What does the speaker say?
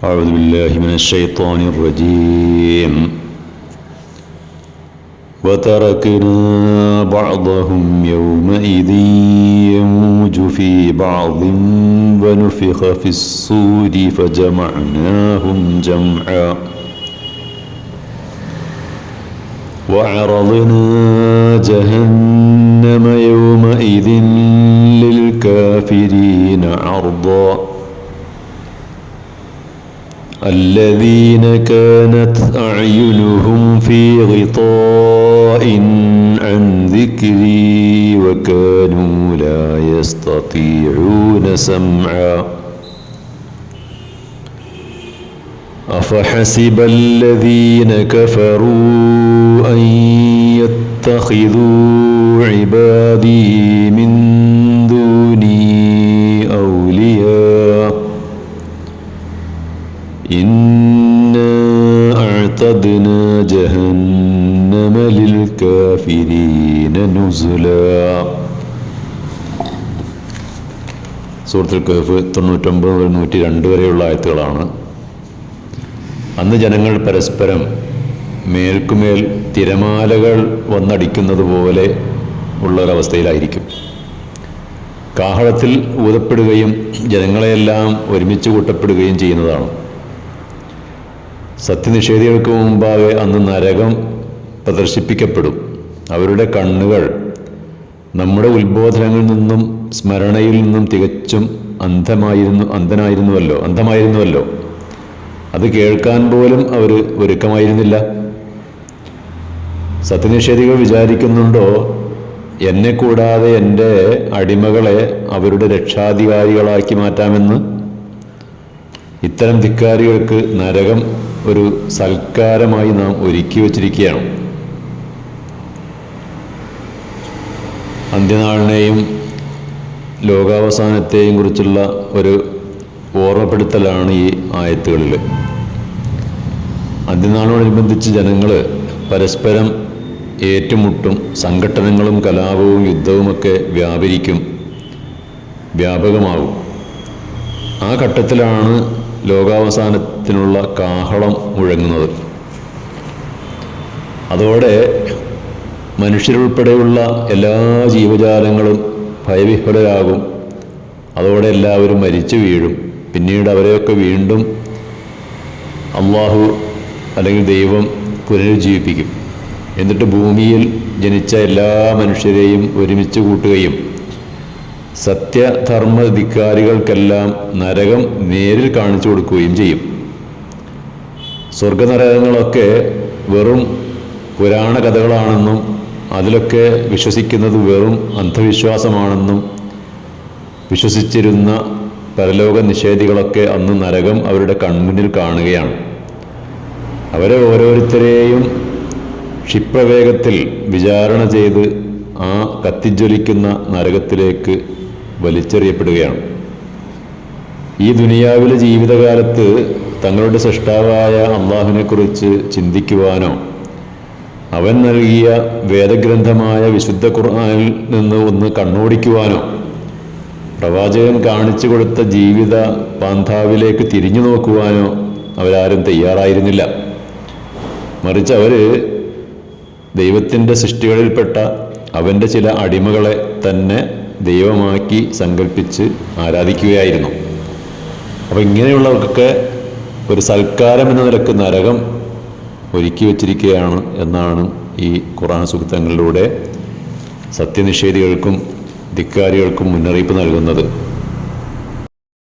أعوذ بالله من الشيطان الرجيم وتركنا بعضهم يومئذ يموج في بعض ونفخ في الصور فجمعناهم جمعا وعرضنا جهنم يومئذ للكافرين عرضا الذين كانت أعينهم في غطاء عن ذكري وكانوا لا يستطيعون سمعا أفحسب الذين كفروا أن يتخذوا عبادي من دوني أولياء إنا أعتدنا جهنم للكافرين نزلا. സൂറത്തുൽ കഹ്ഫ് 99-102 വരെയുള്ള ആയത്തുകളാണ്. അന്ന് ജനങ്ങൾ പരസ്പരം മേൽക്കുമേൽ തിരമാലകൾ വന്നടിക്കുന്നത് പോലെ ഉള്ളൊരവസ്ഥയിലായിരിക്കും. കാഹളത്തിൽ ഊതപ്പെടുകയും ജനങ്ങളെയെല്ലാം ഒരുമിച്ച് കൂട്ടപ്പെടുകയും ചെയ്യുന്നതാണ്. സത്യനിഷേധികൾക്ക് മുമ്പാകെ അന്ന് നരകം പ്രദർശിപ്പിക്കപ്പെടും. അവരുടെ കണ്ണുകൾ നമ്മുടെ ഉത്ബോധനങ്ങളിൽ നിന്നും സ്മരണയിൽ നിന്നും തികച്ചും അന്ധമായിരുന്നുവല്ലോ. അത് കേൾക്കാൻ പോലും അവർ ഒരുക്കമായിരുന്നില്ല. സത്യനിഷേധികൾ വിചാരിക്കുന്നുണ്ടോ, എന്നെ കൂടാതെ എൻ്റെ അടിമകളെ അവരുടെ രക്ഷാധികാരികളാക്കി മാറ്റാമെന്ന്? ഇത്തരം ധിക്കാരികൾക്ക് നരകം ഒരു സൽക്കാരമായി നാം ഒരുക്കി വച്ചിരിക്കുകയാണ്. അന്ത്യനാളിനെയും ലോകാവസാനത്തെയും കുറിച്ചുള്ള ഒരു ഓർമ്മപ്പെടുത്തലാണ് ഈ ആയത്തുകളിൽ. അന്ത്യനാളിനോടനുബന്ധിച്ച് ജനങ്ങൾ പരസ്പരം ഏറ്റുമുട്ടും. സംഘട്ടനങ്ങളും കലാപവും യുദ്ധവുമൊക്കെ വ്യാപകമാകും. ആ ഘട്ടത്തിലാണ് ലോകാവസാനത്തിനുള്ള കാഹളം മുഴങ്ങുന്നത്. അതോടെ മനുഷ്യരുൾപ്പെടെയുള്ള എല്ലാ ജീവജാലങ്ങളും ഭയവിഹ്വലരാകും. അതോടെ എല്ലാവരും മരിച്ചു വീഴും. പിന്നീട് അവരെയൊക്കെ വീണ്ടും അള്ളാഹു അല്ലെങ്കിൽ ദൈവം പുനരുജ്ജീവിപ്പിക്കും. എന്നിട്ട് ഭൂമിയിൽ ജനിച്ച എല്ലാ മനുഷ്യരെയും ഒരുമിച്ച് കൂട്ടുകയും സത്യധർമ്മധികാരികൾക്കെല്ലാം നരകം നേരിൽ കാണിച്ചു കൊടുക്കുകയും ചെയ്യും. സ്വർഗനരകങ്ങളൊക്കെ വെറും പുരാണ കഥകളാണെന്നും അതിലൊക്കെ വിശ്വസിക്കുന്നത് വെറും അന്ധവിശ്വാസമാണെന്നും വിശ്വസിച്ചിരുന്ന പരലോക നിഷേധികളൊക്കെ അന്ന് നരകം അവരുടെ കൺമുന്നിൽ കാണുകയാണ്. അവരെ ഓരോരുത്തരെയും ക്ഷിപ്രവേഗത്തിൽ വിചാരണ ചെയ്ത് ആ കത്തിജ്വലിക്കുന്ന നരകത്തിലേക്ക് വലിച്ചെറിയപ്പെടുകയാണ്. ഈ ദുനിയാവിലെ ജീവിതകാലത്ത് തങ്ങളുടെ സൃഷ്ടാവായ അള്ളാഹുവിനെക്കുറിച്ച് ചിന്തിക്കുവാനോ അവൻ നൽകിയ വേദഗ്രന്ഥമായ വിശുദ്ധ ഖുർആനിൽ നിന്ന് ഒന്ന് കണ്ണോടിക്കുവാനോ പ്രവാചകൻ കാണിച്ചു കൊടുത്ത ജീവിത പാന്താവിലേക്ക് തിരിഞ്ഞു നോക്കുവാനോ അവരാരും തയ്യാറായിരുന്നില്ല. മറിച്ച് അവർ ദൈവത്തിൻ്റെ സൃഷ്ടികളിൽപ്പെട്ട അവൻ്റെ ചില അടിമകളെ തന്നെ ദൈവമാക്കി സങ്കല്പിച്ച് ആരാധിക്കുകയായിരുന്നു. അപ്പോൾ ഇങ്ങനെയുള്ളവർക്കൊക്കെ ഒരു സൽക്കാരം എന്ന നിലക്ക് നരകം ഒരുക്കി വച്ചിരിക്കുകയാണ് എന്നാണ് ഈ ഖുർആൻ സൂക്തങ്ങളിലൂടെ സത്യനിഷേധികൾക്കും ധിക്കാരികൾക്കും മുന്നറിയിപ്പ് നൽകുന്നത്.